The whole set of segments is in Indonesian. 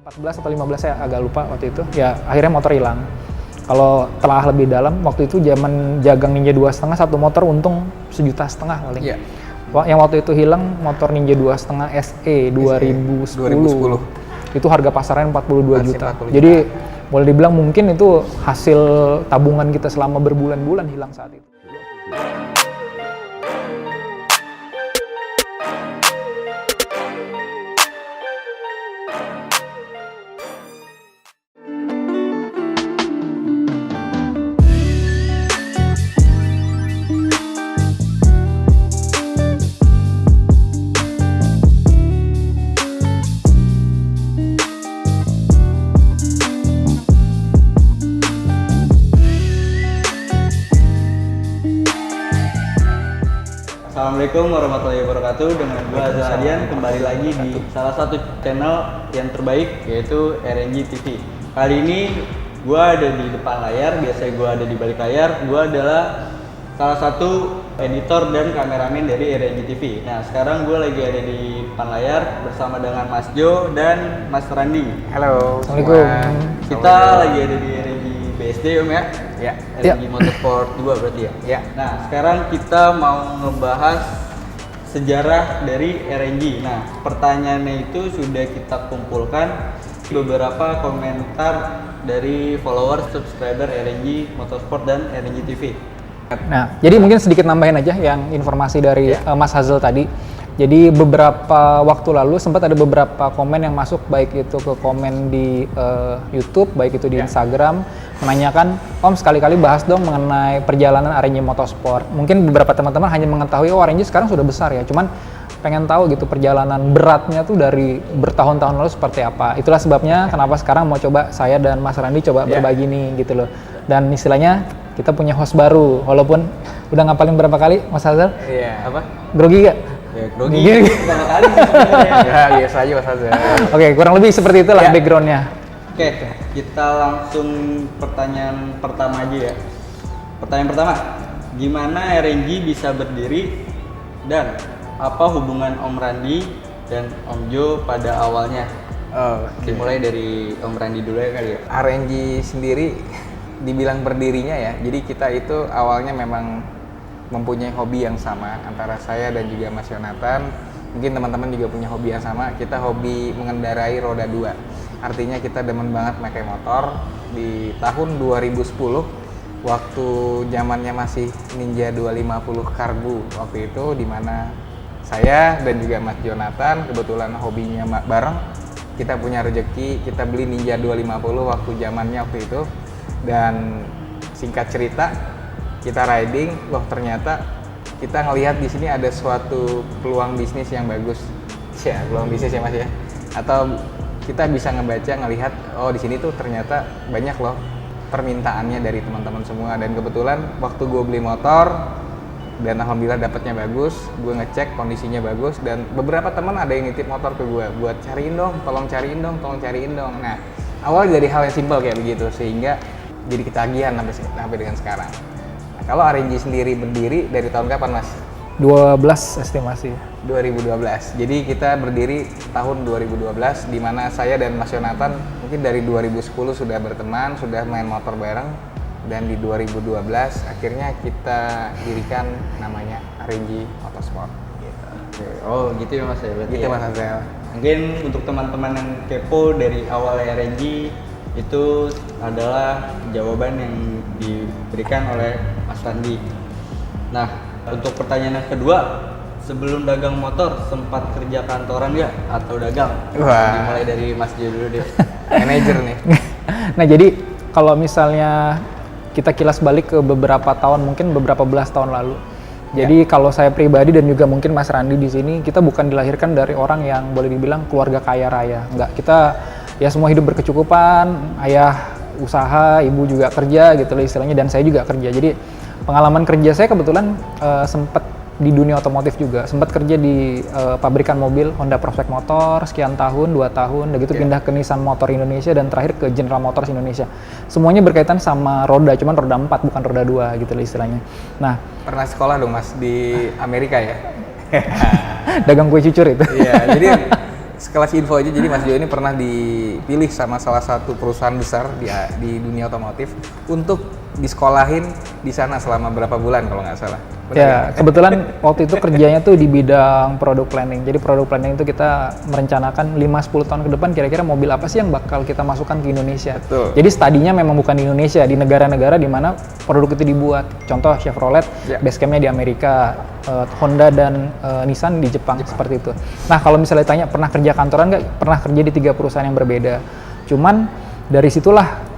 14 atau 15 saya agak lupa waktu itu. Ya akhirnya motor hilang. Kalau telah lebih dalam, waktu itu zaman jagang Ninja 2,5 satu motor untung 1,5 juta paling. Iya. Yang waktu itu hilang motor Ninja 2,5 SE 2010. Itu harga pasarannya 42 juta. 45. Jadi boleh dibilang mungkin itu hasil tabungan kita selama berbulan-bulan hilang saat itu. Assalamualaikum warahmatullahi wabarakatuh. Dengan gue Azal Hadian kembali lagi di salah satu channel yang terbaik, yaitu RNG TV. Kali ini gue ada di depan layar, biasanya gue ada di balik layar. Gue adalah salah satu editor dan kameramen dari RNG TV. Nah, sekarang gue lagi ada di depan layar bersama dengan Mas Jo dan Mas Randi. Halo. Assalamualaikum. Kita lagi ada di RNG BSD Om ya? Ya. RNG Motorsport 2 berarti ya? Ya. Nah, sekarang kita mau ngebahas sejarah dari RNG. Nah, pertanyaannya itu sudah kita kumpulkan beberapa komentar dari follower, subscriber RNG Motorsport dan RNG TV. Nah, jadi mungkin sedikit nambahin aja yang informasi dari Mas Hazel tadi. Jadi beberapa waktu lalu sempat ada beberapa komen yang masuk, baik itu ke komen di YouTube, baik itu di Instagram, menanyakan, Om sekali-kali bahas dong mengenai perjalanan RNG Motorsport. Mungkin beberapa teman-teman hanya mengetahui, oh RNG sekarang sudah besar ya, cuman pengen tahu gitu perjalanan beratnya tuh dari bertahun-tahun lalu seperti apa. Itulah sebabnya kenapa sekarang mau coba saya dan Mas Randi coba berbagi nih gitu loh. Dan istilahnya kita punya host baru, walaupun udah ngapalin berapa kali Mas Hazel? Iya. Apa? Grogi gak? Ya, grogi pertama kali sih sebenarnya. Ya, biasa aja Mas Azal. Oke, kurang lebih seperti itulah backgroundnya. Oke, kita langsung pertanyaan pertama aja ya. Pertanyaan pertama, gimana RNG bisa berdiri dan apa hubungan Om Randi dan Om Jo pada awalnya? Oh, Dimulai dari Om Randi dulu ya kali ya. RNG sendiri dibilang berdirinya ya. Jadi kita itu awalnya memang mempunyai hobi yang sama antara saya dan juga Mas Yonatan. Mungkin teman-teman juga punya hobi yang sama. Kita hobi mengendarai roda 2. Artinya kita demen banget pakai motor. Di tahun 2010 waktu zamannya masih Ninja 250 Karbu waktu itu, dimana saya dan juga Mas Jonathan kebetulan hobinya bareng. Kita punya rezeki, kita beli Ninja 250 waktu zamannya waktu itu. Dan singkat cerita, kita riding, loh ternyata kita ngelihat di sini ada suatu peluang bisnis yang bagus. Ya, peluang bisnis ya Mas ya. Atau kita bisa ngelihat, oh di sini tuh ternyata banyak loh permintaannya dari teman-teman semua. Dan kebetulan waktu gue beli motor dan alhamdulillah dapatnya bagus, gue ngecek kondisinya bagus, dan beberapa teman ada yang nitip motor ke gue buat cariin dong, tolong cariin dong. Nah, awal dari hal yang simpel kayak begitu sehingga jadi ketagihan sampai dengan sekarang. Nah, kalau RNG sendiri berdiri dari tahun kapan Mas? 12 estimasi. 2012. Jadi kita berdiri tahun 2012, di mana saya dan Mas Yonatan mungkin dari 2010 sudah berteman, sudah main motor bareng, dan di 2012 akhirnya kita dirikan namanya RNG Motorsport. Gitu. Oh gitu ya Mas ya berarti. Gitu ya? Mas Hazel. Mungkin untuk teman-teman yang kepo dari awal RNG itu adalah jawaban yang diberikan oleh Mas Randi. Nah, untuk pertanyaan yang kedua, sebelum dagang motor sempat kerja kantoran nggak atau dagang? Wah. Dimulai dari Mas Jo dulu deh. Manager nih. Nah, jadi kalau misalnya kita kilas balik ke beberapa tahun, mungkin beberapa belas tahun lalu. Jadi kalau saya pribadi dan juga mungkin Mas Randi di sini, kita bukan dilahirkan dari orang yang boleh dibilang keluarga kaya raya. Enggak, kita ya semua hidup berkecukupan, ayah usaha, ibu juga kerja gitu loh istilahnya, dan saya juga kerja. Jadi pengalaman kerja saya kebetulan sempat di dunia otomotif juga, sempat kerja di pabrikan mobil Honda Prospect Motor sekian tahun, 2 tahun, udah gitu pindah ke Nissan Motor Indonesia dan terakhir ke General Motors Indonesia. Semuanya berkaitan sama roda, cuman roda 4 bukan roda 2 gitu loh istilahnya. Nah, Pernah sekolah dong Mas di Amerika ya? dagang kue cucur itu. Iya, jadi sekelas info aja, jadi Mas Jo ini pernah dipilih sama salah satu perusahaan besar di dunia otomotif untuk disekolahin di sana selama berapa bulan kalau nggak salah. Benar Ya, nggak? kebetulan waktu itu kerjanya tuh di bidang product planning. Jadi product planning itu kita merencanakan 5-10 tahun ke depan kira-kira mobil apa sih yang bakal kita masukkan ke Indonesia. Betul. Jadi studinya memang bukan di Indonesia, di negara-negara di mana produk itu dibuat. Contoh Chevrolet, Ya. basecampnya di Amerika, Honda dan Nissan di Jepang, seperti itu. Nah, kalau misalnya ditanya pernah kerja kantoran nggak? Pernah kerja di 3 perusahaan yang berbeda. Cuman dari situlah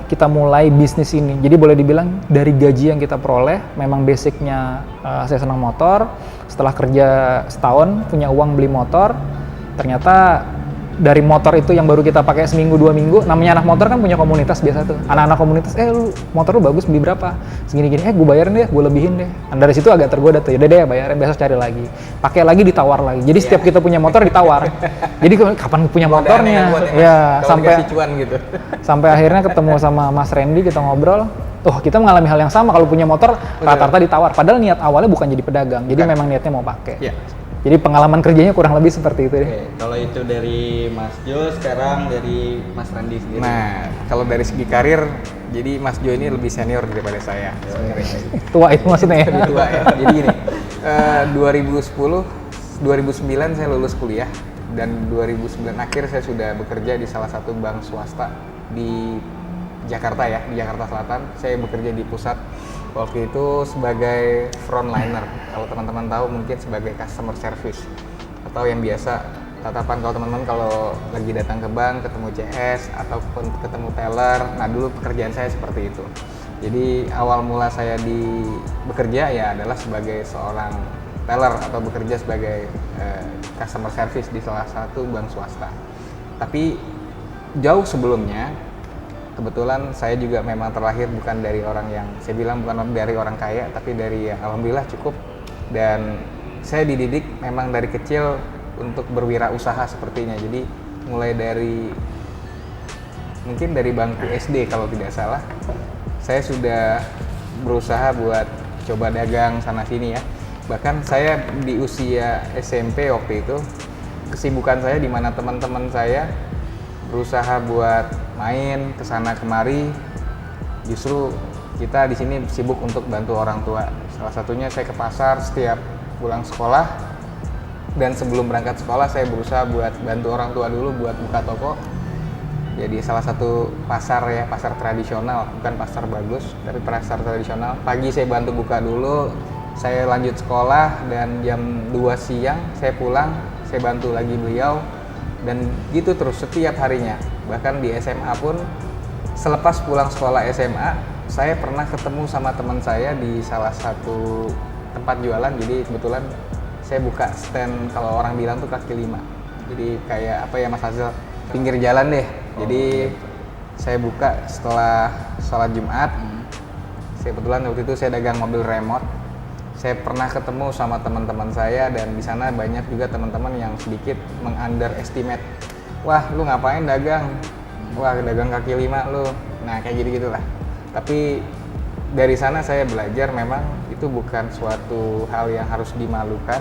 kita mulai bisnis ini. Jadi boleh dibilang dari gaji yang kita peroleh, memang basicnya saya senang motor. Setelah kerja setahun, punya uang beli motor, ternyata dari motor itu yang baru kita pakai seminggu 2 minggu, namanya anak motor kan punya komunitas biasa tuh. Anak-anak komunitas, lu motor lu bagus, beli berapa? Segini-gini, gue bayarin deh, gue lebihin deh. Dan dari situ agak tergoda tuh, yaudah deh bayarin, besok cari lagi. Pakai lagi, ditawar lagi. Jadi setiap kita punya motor ditawar. Jadi kapan punya motornya? Ya, sampai cuan gitu. sampai akhirnya ketemu sama Mas Randy, kita ngobrol. Oh, kita mengalami hal yang sama, kalau punya motor rata-rata ditawar. Padahal niat awalnya bukan jadi pedagang, jadi memang niatnya mau pakai. Ya. Jadi pengalaman kerjanya kurang lebih seperti itu deh. Oke, kalau itu dari Mas Jo, sekarang dari Mas Randi sendiri. Nah, kalau dari segi karir, jadi Mas Jo ini lebih senior daripada saya sebenarnya. Tua itu maksudnya ya? Lebih tua ya. Jadi gini, 2009 saya lulus kuliah dan 2009 akhir saya sudah bekerja di salah satu bank swasta di Jakarta ya, di Jakarta Selatan. Saya bekerja di pusat waktu itu sebagai frontliner. Kalau teman-teman tahu mungkin sebagai customer service atau yang biasa tatapan kalau teman-teman kalau lagi datang ke bank ketemu CS ataupun ketemu teller. Nah, dulu pekerjaan saya seperti itu. Jadi awal mula saya bekerja ya adalah sebagai seorang teller atau bekerja sebagai customer service di salah satu bank swasta. Tapi jauh sebelumnya, kebetulan saya juga memang terlahir bukan dari orang yang saya bilang bukan dari orang kaya, tapi dari yang alhamdulillah cukup. Dan saya dididik memang dari kecil untuk berwirausaha sepertinya. Jadi mulai dari mungkin dari bangku SD kalau tidak salah, saya sudah berusaha buat coba dagang sana sini ya. Bahkan saya di usia SMP waktu itu, kesibukan saya di mana teman-teman saya berusaha buat main kesana kemari, justru kita di sini sibuk untuk bantu orang tua. Salah satunya saya ke pasar setiap pulang sekolah, dan sebelum berangkat sekolah saya berusaha buat bantu orang tua dulu buat buka toko. Jadi salah satu pasar ya, pasar tradisional, bukan pasar bagus, tapi pasar tradisional. Pagi saya bantu buka dulu, saya lanjut sekolah, dan jam 2 siang saya pulang, saya bantu lagi beliau. Dan gitu terus setiap harinya. Bahkan di SMA pun selepas pulang sekolah SMA, saya pernah ketemu sama teman saya di salah satu tempat jualan. Jadi kebetulan saya buka stand, kalau orang bilang tuh kaki lima. Jadi kayak apa ya Mas Azil, pinggir jalan deh. Jadi saya buka setelah sholat Jumat. Saya kebetulan waktu itu saya dagang mobil remote. Saya pernah ketemu sama teman-teman saya, dan di sana banyak juga teman-teman yang sedikit meng-underestimate. Wah, lu ngapain dagang? Wah, dagang kaki lima lu. Nah, kayak gitu-gitulah. Tapi dari sana saya belajar memang itu bukan suatu hal yang harus dimalukan,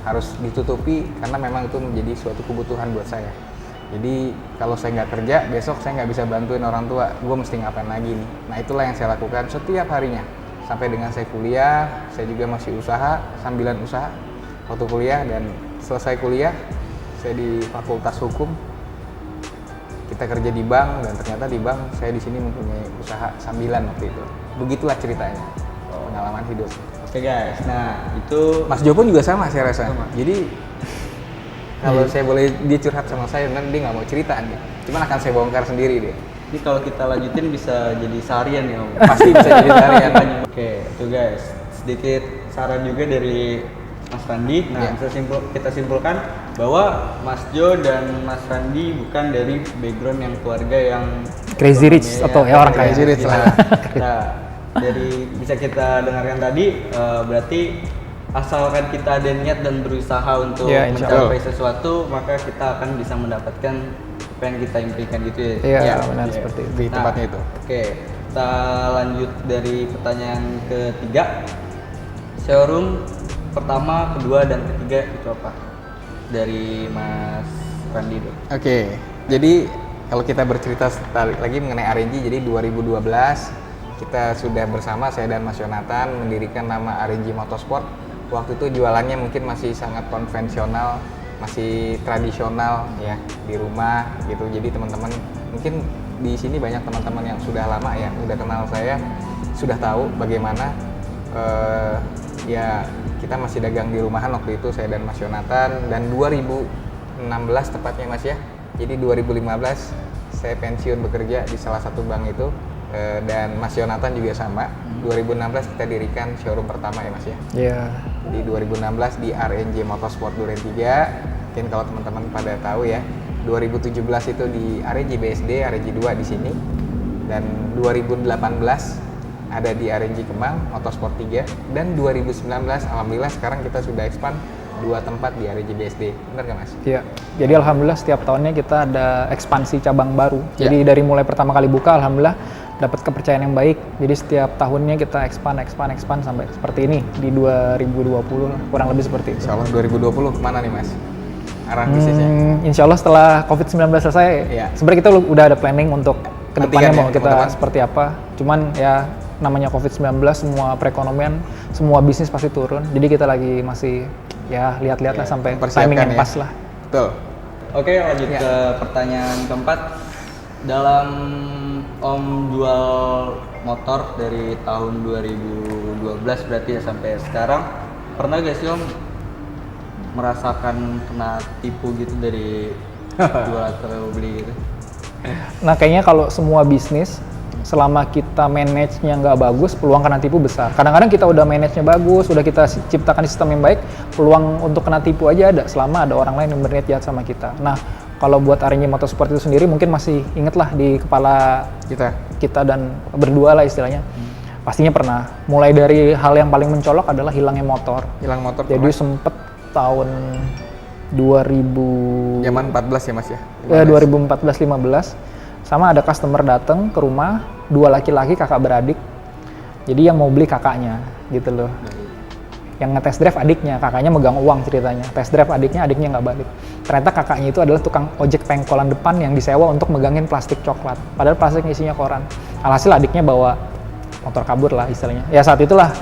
harus ditutupi, karena memang itu menjadi suatu kebutuhan buat saya. Jadi kalau saya nggak kerja, besok saya nggak bisa bantuin orang tua. Gue mesti ngapain lagi nih? Nah, itulah yang saya lakukan setiap harinya. Sampai dengan saya kuliah, saya juga masih usaha, sambilan usaha waktu kuliah. Dan selesai kuliah, saya di Fakultas Hukum, kita kerja di bank, dan ternyata di bank saya di sini mempunyai usaha sambilan waktu itu. Begitulah ceritanya, pengalaman hidup. Oke guys, nah itu Mas Jo pun juga sama saya rasa. Jadi kalau saya boleh, dia curhat sama saya, dan dia nggak mau cerita nih. Cuman akan saya bongkar sendiri deh. ini kalau kita lanjutin bisa jadi seharian ya Om. Pasti bisa jadi harian. Oke, itu guys, sedikit saran juga dari Mas Randi. Nah, kita simpulkan bahwa Mas Jo dan Mas Randi bukan dari background yang keluarga yang Crazy rich atau ya orang kaya. Crazy rich lah. Nah, dari bisa kita dengarkan tadi, berarti asalkan kita ada niat dan berusaha untuk Ya, insya mencapai sesuatu, maka kita akan bisa mendapatkan apa yang kita impikan gitu ya. Iya, benar seperti itu. Di tempatnya itu. Oke, kita lanjut dari pertanyaan ketiga. Showroom pertama, kedua, dan ketiga itu apa? Dari Mas Randy dulu. Oke, jadi kalau kita bercerita lagi mengenai RNG, jadi 2012 kita sudah bersama, saya dan Mas Yonatan mendirikan nama RNG Motorsport. Waktu itu jualannya mungkin masih sangat konvensional, masih tradisional ya, di rumah gitu. Jadi teman-teman mungkin di sini banyak teman-teman yang sudah lama ya, udah kenal saya, sudah tahu bagaimana ya kita masih dagang di rumahan waktu itu, saya dan Mas Yonatan. Dan 2016 tepatnya Mas ya, jadi 2015 saya pensiun bekerja di salah satu bank itu, dan Mas Yonatan juga sama. 2016 kita dirikan showroom pertama ya Mas ya. Iya. Di 2016 di RNG Motorsport Duren 3. Mungkin kalau teman-teman pada tahu ya, 2017 itu di RNG BSD, RNG 2 di sini. Dan 2018 ada di RNG Kemang Motorsport 3, dan 2019 alhamdulillah sekarang kita sudah expand 2 tempat di RNG BSD. Benar nggak Mas? Iya. Jadi alhamdulillah setiap tahunnya kita ada ekspansi cabang baru. Iya. Jadi dari mulai pertama kali buka alhamdulillah dapat kepercayaan yang baik. Jadi setiap tahunnya kita expand sampai seperti ini di 2020 lah, kurang lebih seperti itu. Insya Allah 2020 kemana nih Mas? Arah bisnisnya? Insya Allah setelah COVID-19 selesai, Iya. sebenarnya kita udah ada planning untuk kedepannya Nantikan ya, mau kita teman-teman. seperti apa. Cuman ya namanya COVID-19, semua perekonomian, semua bisnis pasti turun. Jadi kita lagi masih ya lihat-lihat lah sampai mempersiapkan timing yang ya. pas lah. Betul. Oke, lanjut Ya. ke pertanyaan keempat. Dalam Om jual motor dari tahun 2012 berarti ya sampai sekarang, pernah gak sih Om merasakan kena tipu gitu dari jual atau beli gitu? Nah kayaknya kalau semua bisnis selama kita manage-nya nggak bagus, peluang kena tipu besar. Kadang-kadang kita udah manage-nya bagus, udah kita ciptakan sistem yang baik, peluang untuk kena tipu aja ada selama ada orang lain yang berniat jahat sama kita. Nah kalau buat RNG Motorsport itu sendiri mungkin masih inget lah di kepala kita dan berdua lah istilahnya. Pastinya pernah. Mulai dari hal yang paling mencolok adalah hilangnya motor. Hilang motor. Jadi sempet tahun 2000 zaman 14 ya Mas ya? 2014-15 sama ada customer datang ke rumah, 2 laki-laki kakak beradik. Jadi yang mau beli kakaknya gitu loh. Yang nge-test drive adiknya, kakaknya megang uang ceritanya. Test drive adiknya nggak balik. Ternyata kakaknya itu adalah tukang ojek pengkolan depan yang disewa untuk megangin plastik coklat. Padahal plastik isinya koran. Alhasil adiknya bawa motor kabur lah istilahnya. Ya saat itulah,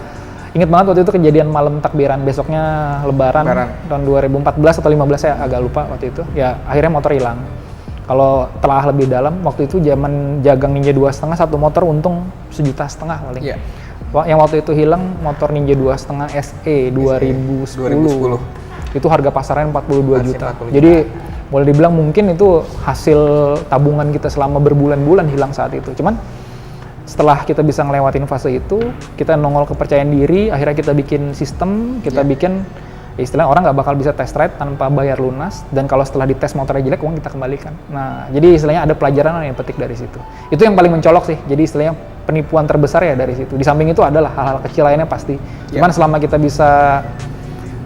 inget banget waktu itu kejadian malam takbiran, besoknya lebaran. Tahun 2014 atau 15 saya agak lupa waktu itu. Ya akhirnya motor hilang. Kalau telah lebih dalam, waktu itu zaman jagang Ninja 2,5 satu motor untung 1,5 juta paling. Iya. Yang waktu itu hilang motor Ninja 2,5 SE 2010. Itu harga pasarannya 42 juta. 45. Jadi boleh dibilang mungkin itu hasil tabungan kita selama berbulan-bulan hilang saat itu. Cuman setelah kita bisa ngelewatin fase itu, kita nongol kepercayaan diri, akhirnya kita bikin sistem, kita bikin istilahnya orang nggak bakal bisa test ride tanpa bayar lunas, dan kalau setelah dites motornya jelek, uang kita kembalikan. Nah, jadi istilahnya ada pelajaran yang petik dari situ. Itu yang paling mencolok sih, jadi istilahnya penipuan terbesar ya dari situ. Di samping itu adalah hal-hal kecil lainnya pasti. Cuman selama kita bisa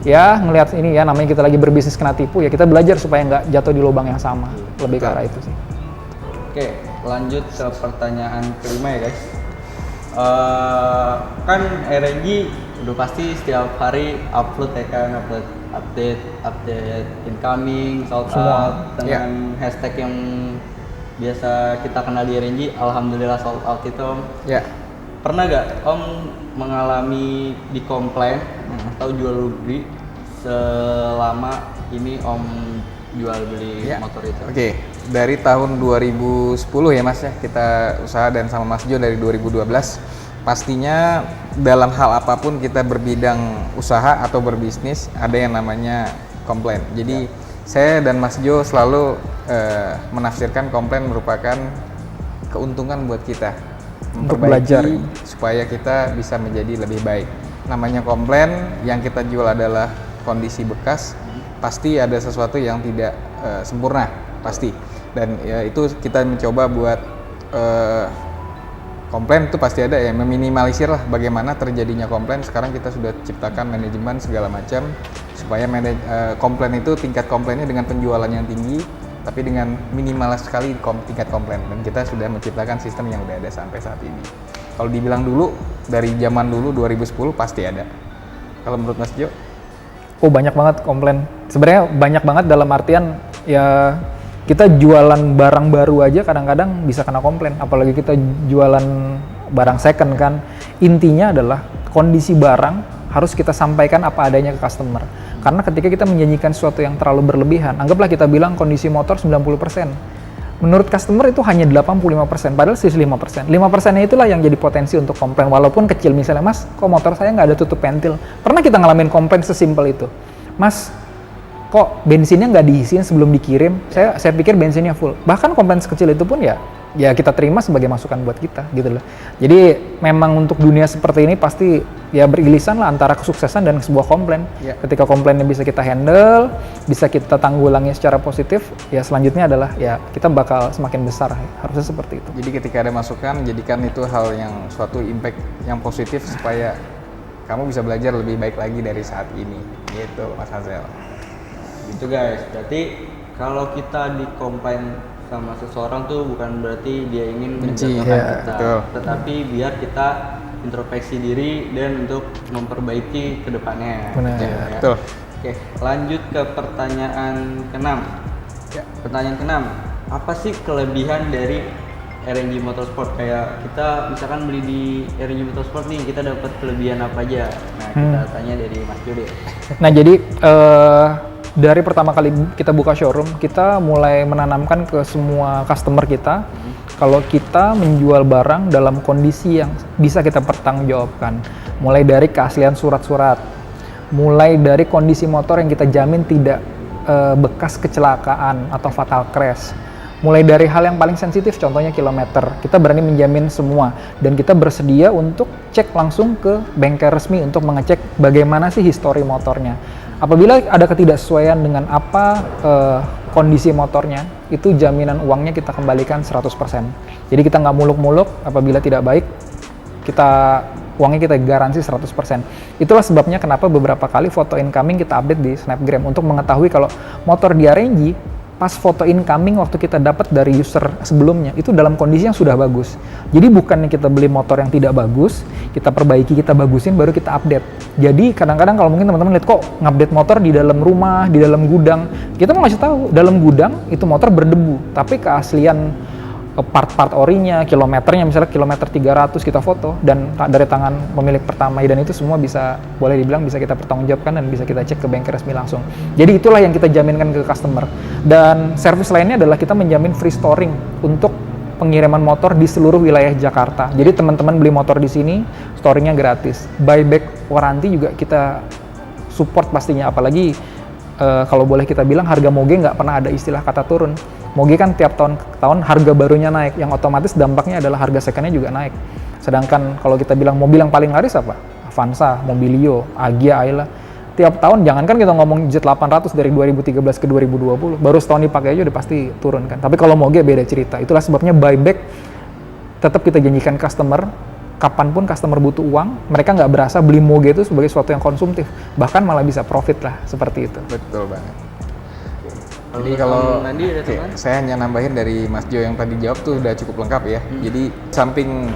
ya ngelihat ini ya, namanya kita lagi berbisnis kena tipu, ya kita belajar supaya nggak jatuh di lubang yang sama. Lebih ke arah itu sih. Oke, lanjut ke pertanyaan kelima ya guys. Kan RNG udah pasti setiap hari upload ya kan, update incoming, sold out dengan hashtag yang biasa kita kenal di RNG, alhamdulillah sold out itu Om. Ya. Pernah gak Om mengalami di komplain atau jual beli selama ini Om jual beli motor itu? Oke, dari tahun 2010 ya Mas ya, kita usaha dan sama Mas Jo dari 2012. Pastinya dalam hal apapun kita berbidang usaha atau berbisnis, ada yang namanya komplain. Jadi saya dan Mas Jo selalu menafsirkan komplain merupakan keuntungan buat kita, Untuk belajar supaya kita bisa menjadi lebih baik. Namanya komplain, yang kita jual adalah kondisi bekas, pasti ada sesuatu yang tidak sempurna, pasti. Dan ya, itu kita mencoba buat komplain itu pasti ada ya, meminimalisir lah bagaimana terjadinya komplain. Sekarang kita sudah ciptakan manajemen segala macam supaya komplain itu tingkat komplainnya dengan penjualan yang tinggi, tapi dengan minimal sekali tingkat komplain. Dan kita sudah menciptakan sistem yang udah ada sampai saat ini. Kalau dibilang dulu, dari zaman dulu 2010 pasti ada. Kalau menurut Mas Jo? Oh banyak banget komplain. Sebenarnya banyak banget dalam artian Ya kita jualan barang baru aja kadang-kadang bisa kena komplain, apalagi kita jualan barang second kan. Intinya adalah kondisi barang harus kita sampaikan apa adanya ke customer. Karena ketika kita menjanjikan sesuatu yang terlalu berlebihan, anggaplah kita bilang kondisi motor 90%. Menurut customer itu hanya 85%, padahal sisi 5%. 5%-nya itulah yang jadi potensi untuk komplain, walaupun kecil. Misalnya, Mas, kok motor saya nggak ada tutup pentil? Pernah kita ngalamin komplain sesimpel itu. Mas, kok bensinnya nggak diisiin sebelum dikirim? Saya pikir bensinnya full. Bahkan komplain sekecil itu pun ya kita terima sebagai masukan buat kita gitu loh. Jadi memang untuk dunia seperti ini pasti ya beririsan lah antara kesuksesan dan sebuah komplain. Ya. Ketika komplainnya bisa kita handle, bisa kita tanggulangi secara positif, ya selanjutnya adalah ya kita bakal semakin besar. Harusnya seperti itu. Jadi ketika ada masukan, jadikan itu hal yang suatu impact yang positif supaya kamu bisa belajar lebih baik lagi dari saat ini. Gitu, Mas Hazel. Gitu guys, berarti kalau kita dikomplain sama seseorang tuh bukan berarti dia ingin Benci, menjatuhkan ya, kita, betul. tetapi biar kita introspeksi diri dan untuk memperbaiki ke depannya. Benar. Ya, Ya, ya. betul. Oke, lanjut ke pertanyaan ke-6. Ya. Pertanyaan ke-6, apa sih kelebihan dari RNG Motorsport? Kayak kita misalkan beli di RNG Motorsport nih, kita dapat kelebihan apa aja? Nah, kita tanya dari Mas Jode. Nah jadi dari pertama kali kita buka showroom, kita mulai menanamkan ke semua customer kita kalau kita menjual barang dalam kondisi yang bisa kita pertanggungjawabkan. Mulai dari keaslian surat-surat, mulai dari kondisi motor yang kita jamin tidak bekas kecelakaan atau fatal crash. Mulai dari hal yang paling sensitif, contohnya kilometer, kita berani menjamin semua dan kita bersedia untuk cek langsung ke bengkel resmi untuk mengecek bagaimana sih histori motornya. Apabila ada ketidaksesuaian dengan apa kondisi motornya, itu jaminan uangnya kita kembalikan 100%. Jadi kita nggak muluk-muluk, apabila tidak baik, uangnya kita garansi 100%. Itulah sebabnya kenapa beberapa kali foto incoming kita update di Snapgram untuk mengetahui kalau motor di RNG pas foto incoming waktu kita dapat dari user sebelumnya itu dalam kondisi yang sudah bagus. Jadi bukannya kita beli motor yang tidak bagus, kita perbaiki, kita bagusin, baru kita update. Jadi kadang-kadang kalau mungkin teman-teman lihat kok ngupdate motor di dalam rumah, di dalam gudang, kita mau ngasih tahu dalam gudang itu motor berdebu, tapi keaslian part-part orinya, kilometernya misalnya kilometer 300 kita foto dan dari tangan pemilik pertama, dan itu semua bisa boleh dibilang bisa kita pertanggungjawabkan dan bisa kita cek ke bengkel resmi langsung. Jadi itulah yang kita jaminkan ke customer. Dan service lainnya adalah kita menjamin free storing untuk pengiriman motor di seluruh wilayah Jakarta. Jadi teman-teman beli motor di sini, storingnya gratis. Buyback warranty juga kita support pastinya, apalagi kalau boleh kita bilang harga moge nggak pernah ada istilah kata turun. Moge kan tiap tahun harga barunya naik, yang otomatis dampaknya adalah harga secondnya juga naik. Sedangkan kalau kita bilang mobil yang paling laris apa? Avanza, Mobilio, Agya, Ayla. Tiap tahun, jangankan kita ngomong Z800 dari 2013 ke 2020, baru setahun dipakai aja udah pasti turun kan. Tapi kalau moge beda cerita. Itulah sebabnya buyback tetap kita janjikan customer, kapanpun customer butuh uang, mereka nggak berasa beli moge itu sebagai sesuatu yang konsumtif. Bahkan malah bisa profit lah, seperti itu. Betul banget. Jadi Kalau kalau Nandi ada oke, tambahan? saya hanya nambahin dari Mas Jo yang tadi jawab tuh udah cukup lengkap ya. Jadi samping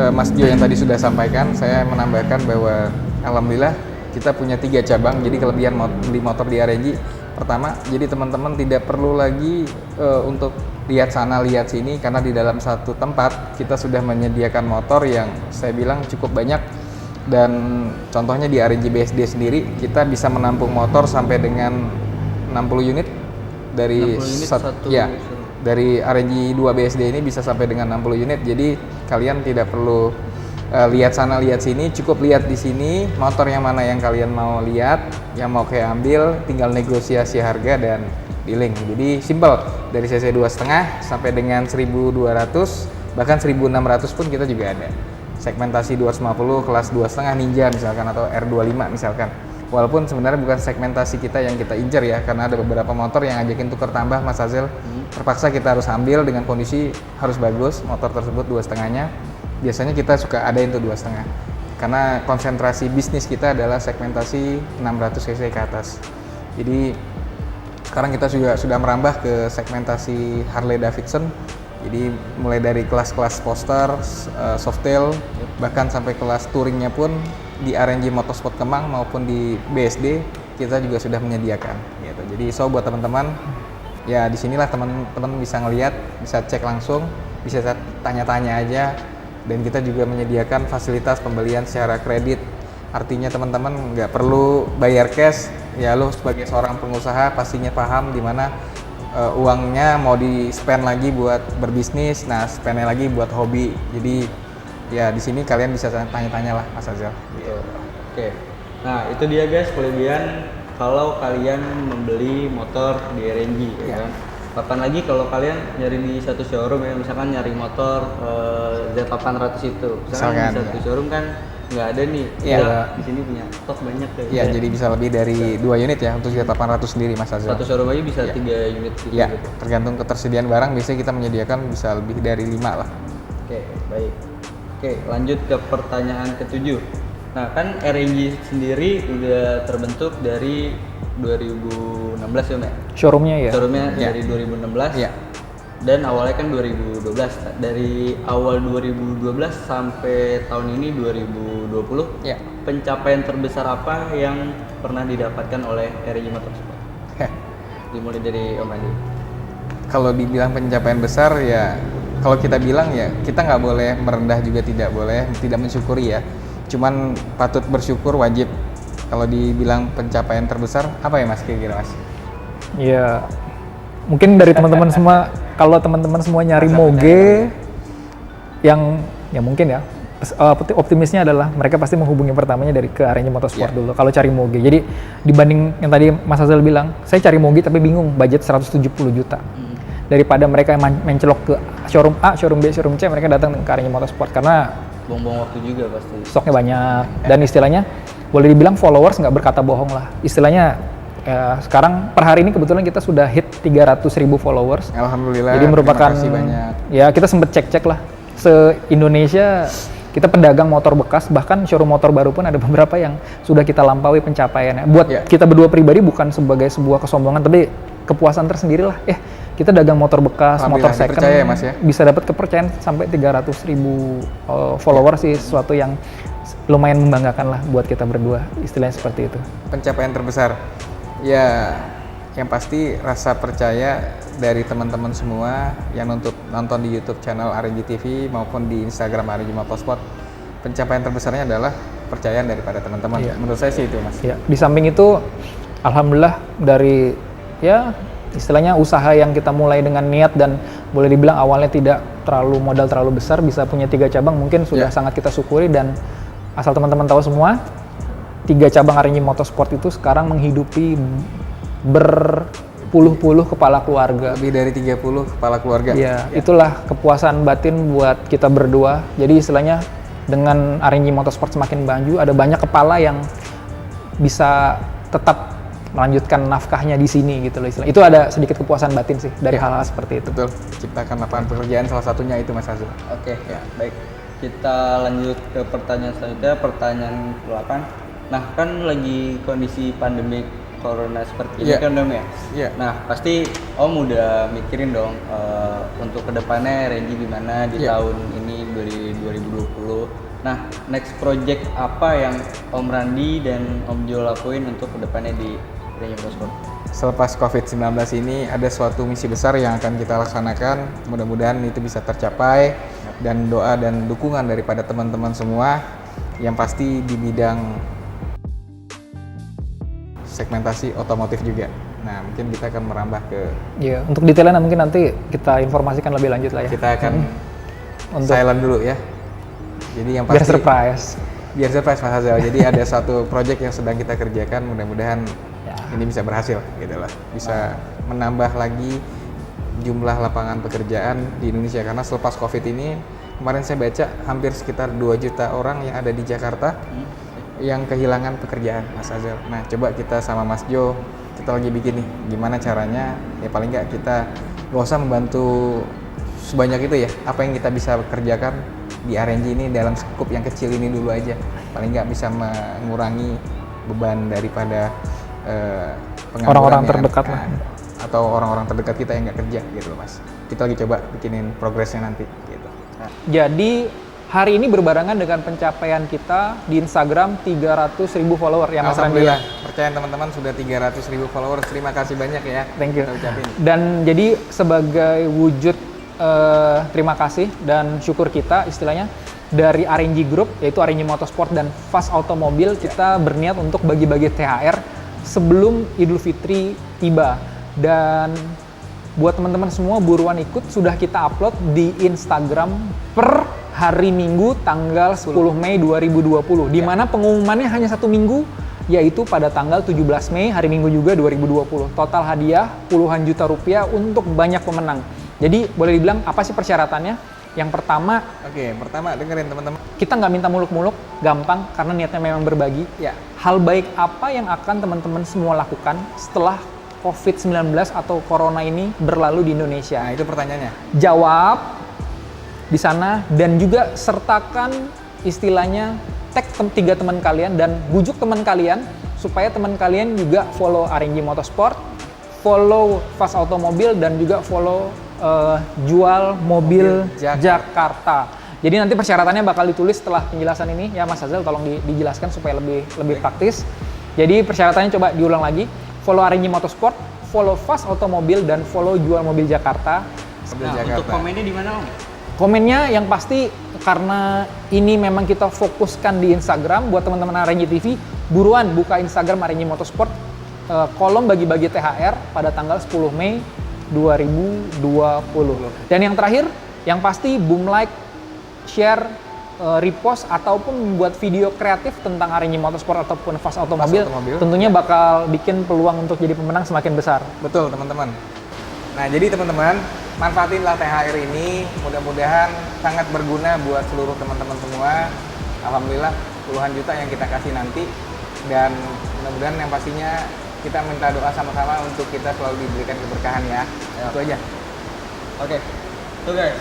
Mas Jo yang tadi sudah sampaikan, saya menambahkan bahwa alhamdulillah kita punya 3 cabang. Jadi kelebihan beli motor di RNG, pertama, jadi teman-teman tidak perlu lagi untuk lihat sana lihat sini, karena di dalam satu tempat kita sudah menyediakan motor yang saya bilang cukup banyak. Dan contohnya di RNG BSD sendiri kita bisa menampung motor sampai dengan 60 unit dari 60 unit satu ya, user. dari RNG 2 BSD ini bisa sampai dengan 60 unit. Jadi kalian tidak perlu lihat sana lihat sini, cukup lihat di sini motor yang mana yang kalian mau lihat, yang mau kayak ambil, tinggal negosiasi harga dan dealing. Jadi simple, dari CC 2,5 sampai dengan 1.200 bahkan 1.600 pun kita juga ada. Segmentasi 250 kelas 2,5 Ninja misalkan, atau R25 misalkan. Walaupun sebenarnya bukan segmentasi kita yang kita incer ya, karena ada beberapa motor yang ngajakin tukar tambah Mas Hazel. Terpaksa kita harus ambil dengan kondisi harus bagus, motor tersebut 2,5-nya. Biasanya kita suka adain tuh 2,5. Karena konsentrasi bisnis kita adalah segmentasi 600 cc ke atas. Jadi sekarang kita juga sudah merambah ke segmentasi Harley Davidson. Jadi mulai dari kelas-kelas poster, softail, bahkan sampai kelas touringnya pun di RNG Motorsport Kemang maupun di BSD kita juga sudah menyediakan. Gitu. Jadi buat teman-teman Ya disinilah teman-teman bisa ngelihat, bisa cek langsung, bisa tanya-tanya aja. Dan kita juga menyediakan fasilitas pembelian secara kredit. Artinya teman-teman nggak perlu bayar cash. Ya lo sebagai seorang pengusaha pastinya paham di mana uangnya mau di-spend lagi buat berbisnis, nah spendnya lagi buat hobi. Jadi ya di sini kalian bisa tanya-tanya lah Mas Azal. Gitu. Oke. Nah, itu dia guys kelebihan kalau kalian membeli motor di RNG ya kan. Kapan lagi kalau kalian nyari di satu showroom ya, misalkan nyari motor Z800 itu. Misalkan di satu showroom kan nggak ada nih. Iya. Di sini punya stok banyak ya. Iya, jadi bisa lebih dari 2 unit ya untuk Z800 sendiri Mas Azal. Satu showroom aja bisa 3 unit gitu. Iya, tergantung ketersediaan barang biasanya kita menyediakan bisa lebih dari 5 lah. Oke, baik. Oke, lanjut ke pertanyaan ke-7. Nah, kan RNG sendiri udah terbentuk dari 2016 ya, Mbak? Showroomnya ya? Showroomnya dari 2016. Iya. Dan awalnya kan 2012. Dari awal 2012 sampai tahun ini 2020. Iya. Pencapaian terbesar apa yang pernah didapatkan oleh RNG Motorsport? Dimulai dari Om Andi. Kalau dibilang pencapaian besar ya, kalau kita bilang ya kita nggak boleh merendah juga tidak boleh, tidak mensyukuri ya. Cuman patut bersyukur wajib. Kalau dibilang pencapaian terbesar apa ya Mas kira-kira Mas? Ya mungkin dari teman-teman semua, kalau teman-teman semua nyari moge yang ya mungkin ya optimisnya adalah mereka pasti menghubungi pertamanya dari ke RNG Motorsport dulu kalau cari moge. Jadi dibanding yang tadi Mas Azal bilang, saya cari moge tapi bingung budget 170 juta. Daripada mereka yang mencelok ke showroom A, showroom B, showroom C, mereka datang ke RNG Motorsport karena buang-buang waktu juga pasti. Stoknya banyak dan istilahnya boleh dibilang followers nggak berkata bohong lah. Istilahnya sekarang per hari ini kebetulan kita sudah hit 300.000 followers. Alhamdulillah. Jadi merupakan terima kasih banyak. Ya kita sempet cek-cek lah. Se-Indonesia kita pedagang motor bekas, bahkan showroom motor baru pun ada beberapa yang sudah kita lampaui pencapaiannya. Buat kita berdua pribadi bukan sebagai sebuah kesombongan, tapi kepuasan tersendiri lah. Kita dagang motor bekas, motor second, ya, Mas, ya? bisa dapat kepercayaan sampai 300.000 followers sih, sesuatu yang lumayan membanggakan lah buat kita berdua, istilahnya seperti itu. Pencapaian terbesar, ya yang pasti rasa percaya dari teman-teman semua yang nonton di YouTube channel RNG TV maupun di Instagram RNG Motorsport. Pencapaian terbesarnya adalah kepercayaan daripada teman-teman. Menurut saya sih itu Mas. Ya, di samping itu, alhamdulillah dari istilahnya usaha yang kita mulai dengan niat dan boleh dibilang awalnya tidak modal terlalu besar, bisa punya 3 cabang mungkin sudah sangat kita syukuri. Dan asal teman-teman tahu semua, 3 cabang RNG Motorsport itu sekarang menghidupi berpuluh-puluh kepala keluarga. Lebih dari 30 kepala keluarga. Ya, itulah kepuasan batin buat kita berdua. Jadi istilahnya dengan RNG Motorsport semakin maju, ada banyak kepala yang bisa tetap melanjutkan nafkahnya di sini gitu loh istilahnya. Itu ada sedikit kepuasan batin sih dari hal-hal seperti itu. Betul, ciptakan lapangan pekerjaan salah satunya itu Mas Azul. Oke, baik. Kita lanjut ke pertanyaan selanjutnya, pertanyaan ke-8. Nah, kan lagi kondisi pandemi corona seperti ini kan Om ya? Iya. Nah, pasti Om udah mikirin dong untuk kedepannya RNG gimana di tahun ini 2020. Nah, next project apa yang Om Randi dan Om Jo lakuin untuk kedepannya di RNG Motorsport? Selepas COVID-19 ini ada suatu misi besar yang akan kita laksanakan. Mudah-mudahan itu bisa tercapai dan doa dan dukungan daripada teman-teman semua yang pasti di bidang segmentasi otomotif juga. Nah, mungkin kita akan merambah ke untuk detailnya mungkin nanti kita informasikan lebih lanjut lah ya. Kita akan silent dulu ya. Jadi yang pasti biar surprise Mas Azal. Jadi ada satu project yang sedang kita kerjakan, mudah-mudahan ini bisa berhasil gitu lah. Bisa menambah lagi jumlah lapangan pekerjaan di Indonesia karena selepas Covid ini kemarin saya baca hampir sekitar 2 juta orang yang ada di Jakarta yang kehilangan pekerjaan Mas Azal. Nah, coba kita sama Mas Jo kita lagi bikin nih gimana caranya ya paling nggak kita nggak usah membantu sebanyak itu ya, apa yang kita bisa kerjakan di RNG ini dalam skup yang kecil ini dulu aja, paling nggak bisa mengurangi beban daripada orang-orang terdekat lah atau orang-orang terdekat kita yang nggak kerja gitu loh Mas. Kita lagi coba bikinin progresnya nanti gitu. Jadi hari ini berbarengan dengan pencapaian kita di Instagram 300.000 follower ya Mas Randi. Alhamdulillah, percaya teman-teman sudah 300.000 followers. Terima kasih banyak ya. Thank you. Kita ucapin. Dan jadi sebagai wujud terima kasih dan syukur kita istilahnya dari RNG Group, yaitu RNG Motorsport dan Fast Automobil, kita berniat untuk bagi-bagi THR sebelum Idul Fitri tiba. Dan buat teman-teman semua buruan ikut, sudah kita upload di Instagram per hari Minggu tanggal 10 Mei 2020, di mana pengumumannya hanya 1 minggu, yaitu pada tanggal 17 Mei, hari Minggu juga 2020. Total hadiah puluhan juta rupiah untuk banyak pemenang. Jadi boleh dibilang apa sih persyaratannya? Yang pertama, pertama dengerin teman-teman. kita nggak minta muluk-muluk, gampang karena niatnya memang berbagi. Ya. Hal baik apa yang akan teman-teman semua lakukan setelah COVID-19 atau Corona ini berlalu di Indonesia? Nah, itu pertanyaannya. Jawab di sana dan juga sertakan istilahnya tag 3 teman kalian dan bujuk teman kalian supaya teman kalian juga follow RNG Motorsport, follow Fast Automobil dan juga follow Jual Mobil Jakarta. Jadi nanti persyaratannya bakal ditulis setelah penjelasan ini ya Mas Azal, tolong dijelaskan supaya lebih praktis. Jadi persyaratannya coba diulang lagi. Follow RNG Motorsport, follow Fast Automobil dan follow Jual Mobil Jakarta. Untuk komennya di mana Om? Komennya yang pasti karena ini memang kita fokuskan di Instagram buat teman-teman RNG TV, buruan buka Instagram RNG Motorsport, kolom bagi-bagi THR pada tanggal 10 Mei 2020. Dan yang terakhir, yang pasti boom like, share, repost ataupun membuat video kreatif tentang RNG Motorsport ataupun Fast Automobil, tentunya bakal bikin peluang untuk jadi pemenang semakin besar. Betul teman-teman. Nah jadi teman-teman, manfaatinlah THR ini, mudah-mudahan sangat berguna buat seluruh teman-teman semua. Alhamdulillah puluhan juta yang kita kasih nanti, dan mudah-mudahan yang pastinya kita minta doa sama-sama untuk kita selalu diberikan keberkahan ya. Itu aja. Oke. Tuh guys,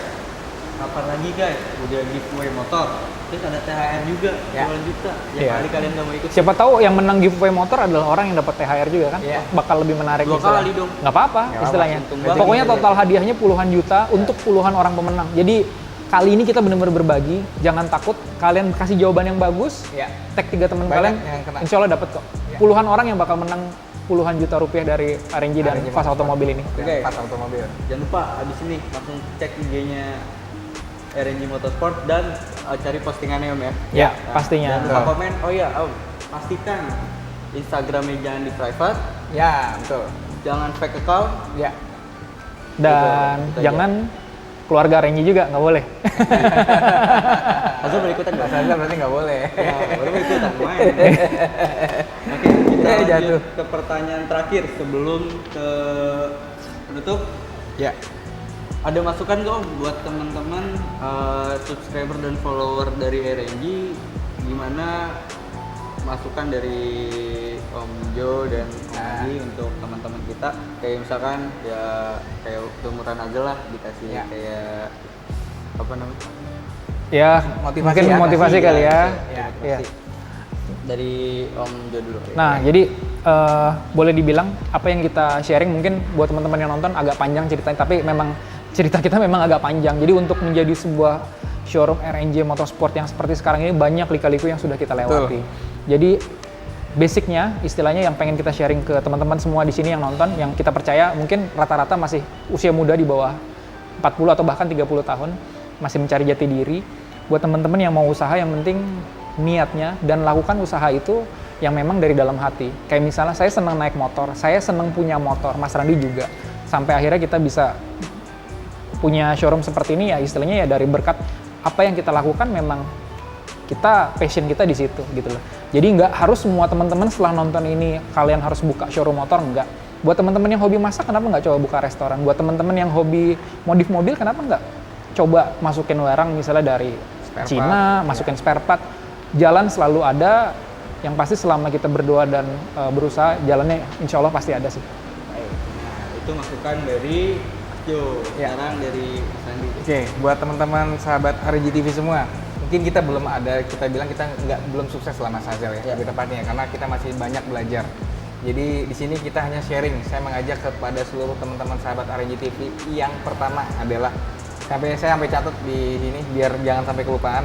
kapan lagi guys? Udah giveaway motor, terus ada THR juga, puluhan juta. Kali kalian nggak mau ikut? Siapa tahu yang menang giveaway motor adalah orang yang dapat THR juga kan? Bakal lebih menarik. 2 kali dong. Nggak apa-apa istilahnya. Pokoknya total hadiahnya puluhan juta untuk puluhan orang pemenang. Jadi kali ini kita benar-benar berbagi. Jangan takut. Kalian kasih jawaban yang bagus. Tag 3 teman kalian. Insya Allah dapat kok. Puluhan orang yang bakal menang puluhan juta rupiah dari RNG dan Fast Automobil ini. Fast Automobil. Jangan lupa abis ini langsung cek IG-nya RNG Motorsport dan cari postingannya Om ya. Ya, pastinya. Jangan lupa komen. Oh iya Om, pastikan Instagramnya jangan di private. Ya, betul. Jangan fake account. Ya. Dan jangan keluarga RNG juga nggak boleh. Azul berikutan nggak? Azul berarti nggak boleh. Ya, baru berikutan main. Oke, kita lanjut ke pertanyaan terakhir sebelum ke penutup. Ya. Ada masukan nggak Om buat teman-teman subscriber dan follower dari RNG, gimana masukan dari Om Jo dan Om Andi untuk teman-teman kita, kayak misalkan ya kayak umuran aja lah dikasih kayak apa namanya? Ya, mungkin motivasi kali ya. Dari Om Jo dulu. Nah, jadi boleh dibilang apa yang kita sharing mungkin buat teman-teman yang nonton agak panjang ceritanya, tapi memang cerita kita memang agak panjang. Jadi untuk menjadi sebuah showroom RNG Motorsport yang seperti sekarang ini banyak lika-liku yang sudah kita lewati. Jadi basicnya, istilahnya yang pengen kita sharing ke teman-teman semua di sini yang nonton, yang kita percaya mungkin rata-rata masih usia muda di bawah 40 atau bahkan 30 tahun, masih mencari jati diri. Buat teman-teman yang mau usaha, yang penting niatnya dan lakukan usaha itu yang memang dari dalam hati. Kayak misalnya saya senang naik motor, saya senang punya motor, Mas Randi juga. Sampai akhirnya kita bisa punya showroom seperti ini ya istilahnya ya dari berkat apa yang kita lakukan, memang kita passion kita di situ gitu loh. Jadi nggak harus semua teman-teman setelah nonton ini kalian harus buka showroom motor, enggak. Buat teman-teman yang hobi masak, kenapa nggak coba buka restoran? Buat teman-teman yang hobi modif mobil, kenapa nggak coba masukin barang misalnya dari Cina, masukin spare part. Jalan selalu ada, yang pasti selama kita berdoa dan berusaha, jalannya insya Allah pasti ada sih. Baik. Nah, itu masukan dari Jo, sekarang dari Sandi. Oke, buat teman-teman sahabat RNG TV semua, mungkin kita belum ada, kita bilang kita belum sukses selama Sazel ya, lebih tepatnya karena kita masih banyak belajar. Jadi di sini kita hanya sharing. Saya mengajak kepada seluruh teman-teman sahabat RNG TV, yang pertama adalah saya sampai catat di sini biar jangan sampai kelupaan.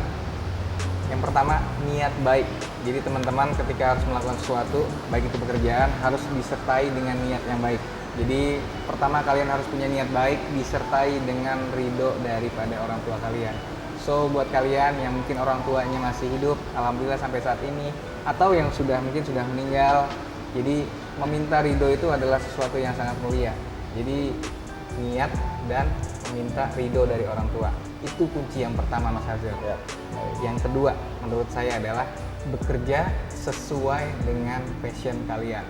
Yang pertama, niat baik. Jadi teman-teman ketika harus melakukan sesuatu, baik itu pekerjaan, harus disertai dengan niat yang baik. Jadi pertama kalian harus punya niat baik disertai dengan ridho daripada orang tua kalian. So buat kalian yang mungkin orang tuanya masih hidup, alhamdulillah sampai saat ini, atau yang mungkin sudah meninggal, jadi meminta ridho itu adalah sesuatu yang sangat mulia. Jadi niat dan meminta ridho dari orang tua itu kunci yang pertama, Mas Hazil. Yang kedua menurut saya adalah bekerja sesuai dengan passion kalian.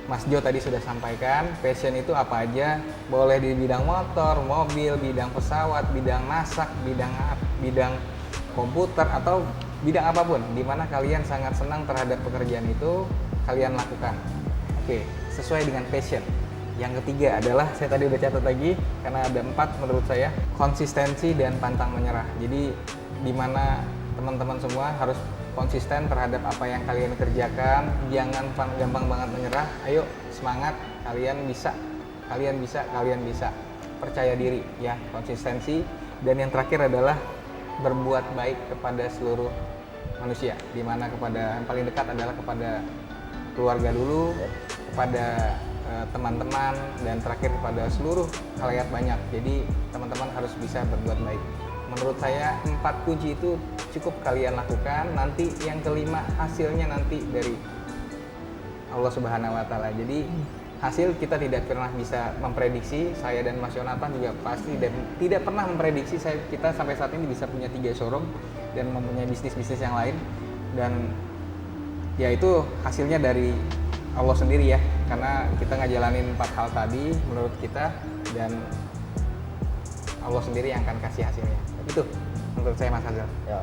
Mas Jo tadi sudah sampaikan, passion itu apa aja, boleh di bidang motor, mobil, bidang pesawat, bidang masak, bidang komputer, atau bidang apapun, di mana kalian sangat senang terhadap pekerjaan itu, kalian lakukan. Oke, sesuai dengan passion. Yang ketiga adalah, saya tadi udah catat lagi, karena ada 4 menurut saya, konsistensi dan pantang menyerah. Jadi, di mana teman-teman semua harus konsisten terhadap apa yang kalian kerjakan, jangan gampang banget menyerah. Ayo semangat, kalian bisa, kalian bisa, kalian bisa. Percaya diri ya, konsistensi. Dan yang terakhir adalah berbuat baik kepada seluruh manusia, di mana kepada yang paling dekat adalah kepada keluarga dulu, kepada teman-teman, dan terakhir kepada seluruh khalayak banyak. Jadi teman-teman harus bisa berbuat baik. Menurut saya 4 kunci itu cukup kalian lakukan. Nanti yang kelima hasilnya nanti dari Allah Subhanahu Wa Taala. Jadi hasil kita tidak pernah bisa memprediksi. Saya dan Mas Yonatan juga pasti dan tidak pernah memprediksi kita sampai saat ini bisa punya 3 showroom dan mempunyai bisnis-bisnis yang lain. Dan ya itu hasilnya dari Allah sendiri ya, karena kita ngejalanin 4 hal tadi menurut kita, dan Allah sendiri yang akan kasih hasilnya. Itu menurut saya, Mas Hazil. Ya,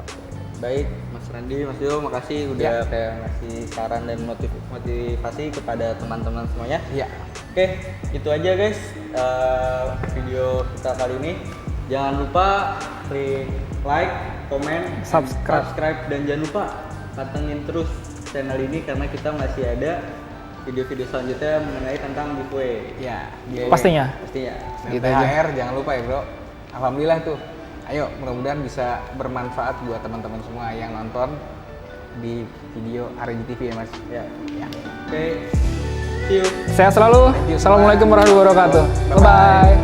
baik Mas Randi, Mas Jo, makasih udah kayak ngasih saran dan motivasi kepada teman-teman semuanya. Iya. Oke, itu aja guys video kita kali ini. Jangan lupa klik like, comment, subscribe, dan jangan lupa pantengin terus channel ini karena kita masih ada video-video selanjutnya mengenai tentang giveaway. Ya, Pastinya. Dan THR jangan lupa ya bro. Alhamdulillah tuh. Ayo, mudah-mudahan bisa bermanfaat buat teman-teman semua yang nonton di video RNG TV ya Mas. Ya. Oke. See you. Sehat selalu. Assalamualaikum warahmatullahi wabarakatuh. Bye bye.